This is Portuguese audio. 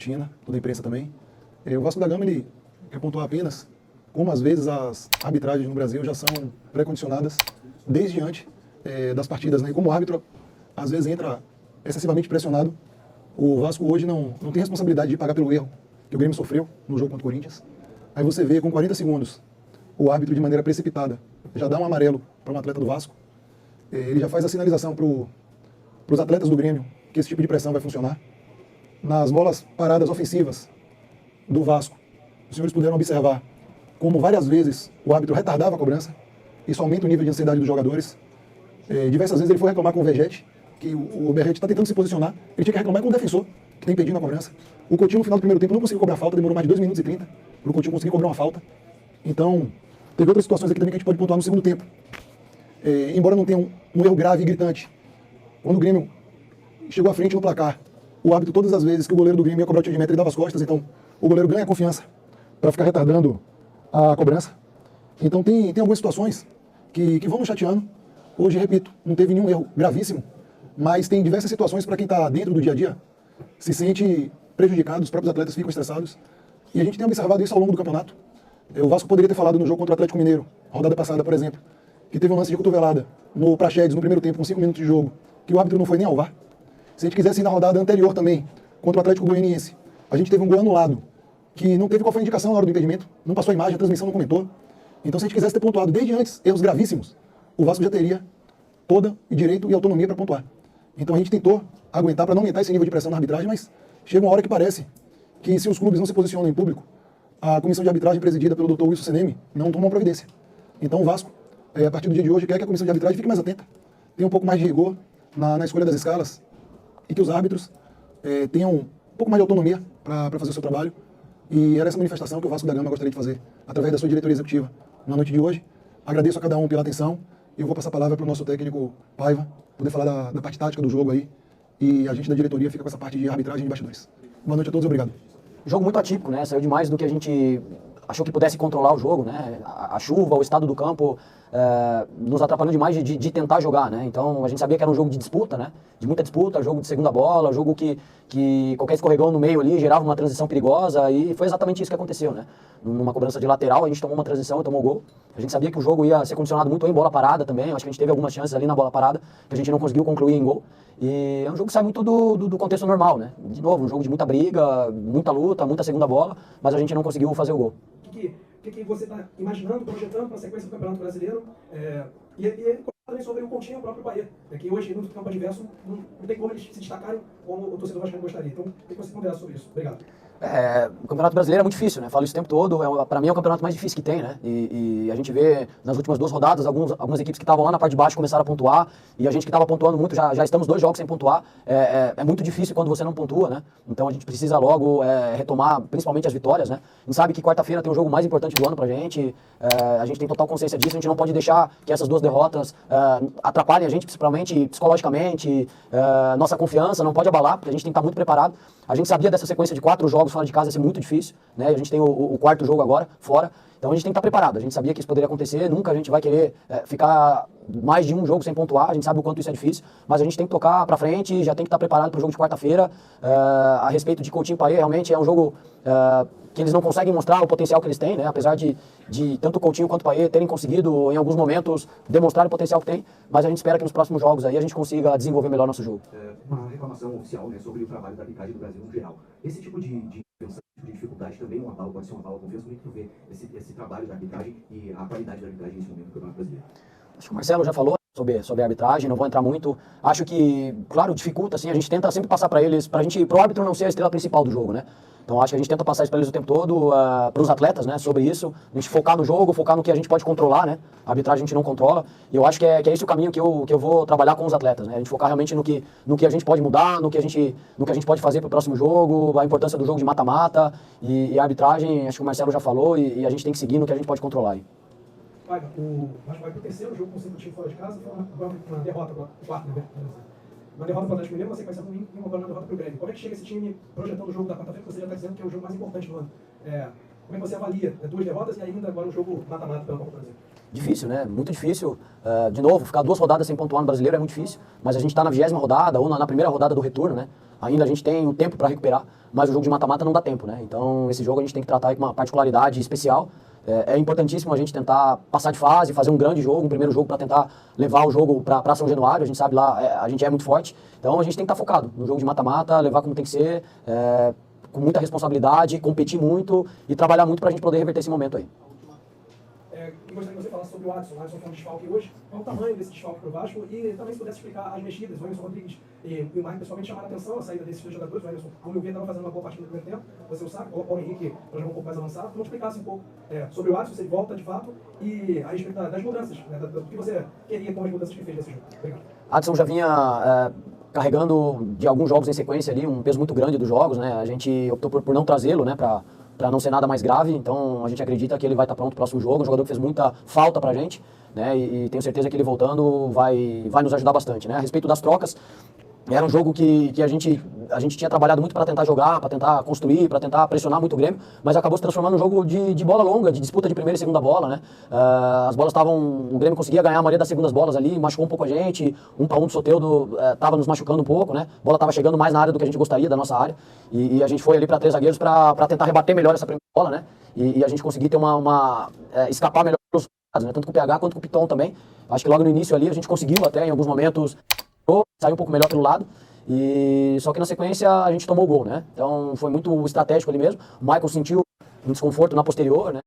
China, toda a imprensa também. O Vasco da Gama, ele quer pontuar apenas como às vezes as arbitragens no Brasil já são pré-condicionadas desde antes das partidas, né? E como o árbitro às vezes entra excessivamente pressionado, o Vasco hoje não tem responsabilidade de pagar pelo erro que o Grêmio sofreu no jogo contra o Corinthians. Aí você vê com 40 segundos o árbitro de maneira precipitada já dá um amarelo para um atleta do Vasco. Ele já faz a sinalização para os atletas do Grêmio que esse tipo de pressão vai funcionar. Nas bolas paradas ofensivas do Vasco, os senhores puderam observar como várias vezes o árbitro retardava a cobrança. Isso aumenta o nível de ansiedade dos jogadores. Diversas vezes ele foi reclamar com o Vergete, que o Vergete está tentando se posicionar. Ele tinha que reclamar com o defensor, que está impedindo a cobrança. O Coutinho, no final do primeiro tempo, não conseguiu cobrar falta, demorou mais de 2 minutos e 30 para o Coutinho conseguir cobrar uma falta. Então, teve outras situações aqui também que a gente pode pontuar no segundo tempo. Embora não tenha um erro grave e gritante, quando o Grêmio chegou à frente no placar, o árbitro, todas as vezes que o goleiro do Grêmio ia cobrar o tiro de meta, ele dava as costas, então o goleiro ganha confiança para ficar retardando a cobrança. Então tem algumas situações que vão nos chateando. Hoje, repito, não teve nenhum erro gravíssimo, mas tem diversas situações para quem está dentro do dia a dia, se sente prejudicado, os próprios atletas ficam estressados. E a gente tem observado isso ao longo do campeonato. O Vasco poderia ter falado no jogo contra o Atlético Mineiro, rodada passada, por exemplo, que teve um lance de cotovelada no Praxedes no primeiro tempo, com 5 minutos de jogo, que o árbitro não foi nem ao VAR. Se a gente quisesse ir na rodada anterior também, contra o Atlético Goianiense, a gente teve um gol anulado, que não teve qual foi a indicação na hora do impedimento, não passou a imagem, a transmissão não comentou. Então, se a gente quisesse ter pontuado desde antes erros gravíssimos, o Vasco já teria toda o direito e autonomia para pontuar. Então a gente tentou aguentar para não aumentar esse nível de pressão na arbitragem, mas chega uma hora que parece que se os clubes não se posicionam em público, a comissão de arbitragem presidida pelo Dr. Wilson Seneme não toma uma providência. Então o Vasco, a partir do dia de hoje, quer que a comissão de arbitragem fique mais atenta, tenha um pouco mais de rigor na escolha das escalas e que os árbitros tenham um pouco mais de autonomia para fazer o seu trabalho. E era essa manifestação que o Vasco da Gama gostaria de fazer através da sua diretoria executiva na noite de hoje. Agradeço a cada um pela atenção e eu vou passar a palavra para o nosso técnico Paiva, poder falar da parte tática do jogo aí. E a gente da diretoria fica com essa parte de arbitragem e de bastidores. Boa noite a todos e obrigado. Jogo muito atípico, né? Saiu demais do que a gente achou que pudesse controlar o jogo, né? A chuva, o estado do campo nos atrapalhou demais de tentar jogar, né? Então a gente sabia que era um jogo de disputa, né? De muita disputa, jogo de segunda bola, jogo que qualquer escorregão no meio ali gerava uma transição perigosa e foi exatamente isso que aconteceu, né? Numa cobrança de lateral, a gente tomou uma transição e tomou gol. A gente sabia que o jogo ia ser condicionado muito em bola parada também, acho que a gente teve algumas chances ali na bola parada que a gente não conseguiu concluir em gol. E é um jogo que sai muito do contexto normal, né? De novo, um jogo de muita briga, muita luta, muita segunda bola, mas a gente não conseguiu fazer o gol. O que você está imaginando, projetando para a sequência do Campeonato Brasileiro? E também sobre o Coutinho e o próprio Payet, que hoje no campo adverso não tem como eles se destacarem como o torcedor vascaíno gostaria. Então, o que você pondera sobre isso? Obrigado. O Campeonato Brasileiro é muito difícil, né? Falo isso o tempo todo, para mim é o campeonato mais difícil que tem, né? E a gente vê nas últimas 2 rodadas algumas equipes que estavam lá na parte de baixo começaram a pontuar, e a gente que estava pontuando muito, já estamos 2 jogos sem pontuar. É muito difícil quando você não pontua, né? Então a gente precisa logo retomar, principalmente as vitórias, né? A gente sabe que quarta-feira tem o jogo mais importante do ano pra gente, a gente tem total consciência disso, a gente não pode deixar que essas 2 derrotas atrapalhem a gente, principalmente psicologicamente, nossa confiança não pode abalar, porque a gente tem que estar muito preparado. A gente sabia dessa sequência de 4 jogos fora de casa ia ser muito difícil, né? A gente tem o 4º jogo agora, fora. Então a gente tem que estar preparado. A gente sabia que isso poderia acontecer, nunca a gente vai querer ficar mais de um jogo sem pontuar, a gente sabe o quanto isso é difícil, mas a gente tem que tocar pra frente, já tem que estar preparado para o jogo de quarta-feira. A respeito de Coutinho e Payet, realmente é um jogo que eles não conseguem mostrar o potencial que eles têm, né? Apesar de tanto o Coutinho quanto o Payet terem conseguido, em alguns momentos, demonstrar o potencial que tem, mas a gente espera que nos próximos jogos aí a gente consiga desenvolver melhor nosso jogo. Uma reclamação oficial, né, sobre o trabalho da arbitragem do Brasil no geral. Esse tipo de dificuldade também pode ser uma bala confiança. Como é que tu vê esse trabalho da arbitragem e a qualidade da arbitragem nesse momento do Campeonato Brasileiro? Acho que o Marcelo já falou sobre a arbitragem, não vou entrar muito. Acho que, claro, dificulta, assim, a gente tenta sempre passar para eles, pro árbitro não ser a estrela principal do jogo, né? Então acho que a gente tenta passar isso para eles o tempo todo, para os atletas, né, sobre isso, a gente focar no jogo, focar no que a gente pode controlar, né? A arbitragem a gente não controla, e eu acho que é esse o caminho que eu vou trabalhar com os atletas, né? A gente focar realmente no que a gente pode mudar, no que a gente pode fazer para o próximo jogo, a importância do jogo de mata-mata, e a arbitragem, acho que o Marcelo já falou, e a gente tem que seguir no que a gente pode controlar aí. Paiva, o Vasco vai pro 3º jogo com o time fora de casa, foi uma derrota agora, o 4º, né? Uma derrota para o Atlético Mineiro, uma sequência ruim e uma derrota para o Grêmio. Como é que chega esse time projetando o jogo da quarta-feira, que você já está dizendo que é o jogo mais importante do ano? Como é que você avalia 2 derrotas e ainda agora um jogo mata-mata pela Copa do Brasil? Difícil, né? Muito difícil. De novo, ficar 2 rodadas sem pontuar no Brasileiro é muito difícil, mas a gente está na 20ª rodada ou na primeira rodada do retorno, né? Ainda a gente tem o tempo para recuperar, mas o jogo de mata-mata não dá tempo, né? Então esse jogo a gente tem que tratar aí com uma particularidade especial. É importantíssimo a gente tentar passar de fase, fazer um grande jogo, um primeiro jogo para tentar levar o jogo para São Januário. A gente sabe lá, a gente é muito forte, então a gente tem que estar focado no jogo de mata-mata, levar como tem que ser, com muita responsabilidade, competir muito e trabalhar muito para a gente poder reverter esse momento aí. E gostaria que você falasse sobre o Adson. O Adson foi um desfalque hoje. Qual o tamanho desse desfalque para o Vasco? E também se pudesse explicar as mexidas. O Emerson Rodrigues e o Marco pessoalmente chamaram a atenção a saída desses 2 jogadores. O Emerson, ao meu ver, estava fazendo uma boa partida no primeiro tempo. Você o sabe, o Paulo Henrique para jogar um pouco mais avançado. Então, explicasse um pouco sobre o Adson, se ele volta de fato, e a respeito das mudanças, né, do que você queria com as mudanças que fez nesse jogo. Obrigado. Adson já vinha carregando de alguns jogos em sequência ali, um peso muito grande dos jogos, né? A gente optou por não trazê-lo, né, para não ser nada mais grave, então a gente acredita que ele vai estar pronto no próximo jogo, um jogador que fez muita falta pra gente, né, e tenho certeza que ele voltando vai nos ajudar bastante, né. A respeito das trocas, era um jogo que a gente tinha trabalhado muito para tentar jogar, para tentar construir, para tentar pressionar muito o Grêmio, mas acabou se transformando num jogo de bola longa, de disputa de primeira e segunda bola, né? As bolas o Grêmio conseguia ganhar a maioria das segundas bolas ali, machucou um pouco a gente, 1-1 do Soteldo estava nos machucando um pouco, né? A bola estava chegando mais na área do que a gente gostaria, da nossa área, e a gente foi ali para 3 zagueiros para tentar rebater melhor essa primeira bola, né? E a gente conseguir ter escapar melhor dos lados, né? Tanto com o PH quanto com o Piton também. Acho que logo no início ali a gente conseguiu até em alguns momentos saiu um pouco melhor pelo lado, só que na sequência a gente tomou o gol, né? Então foi muito estratégico ali mesmo. O Michael sentiu um desconforto na posterior, né?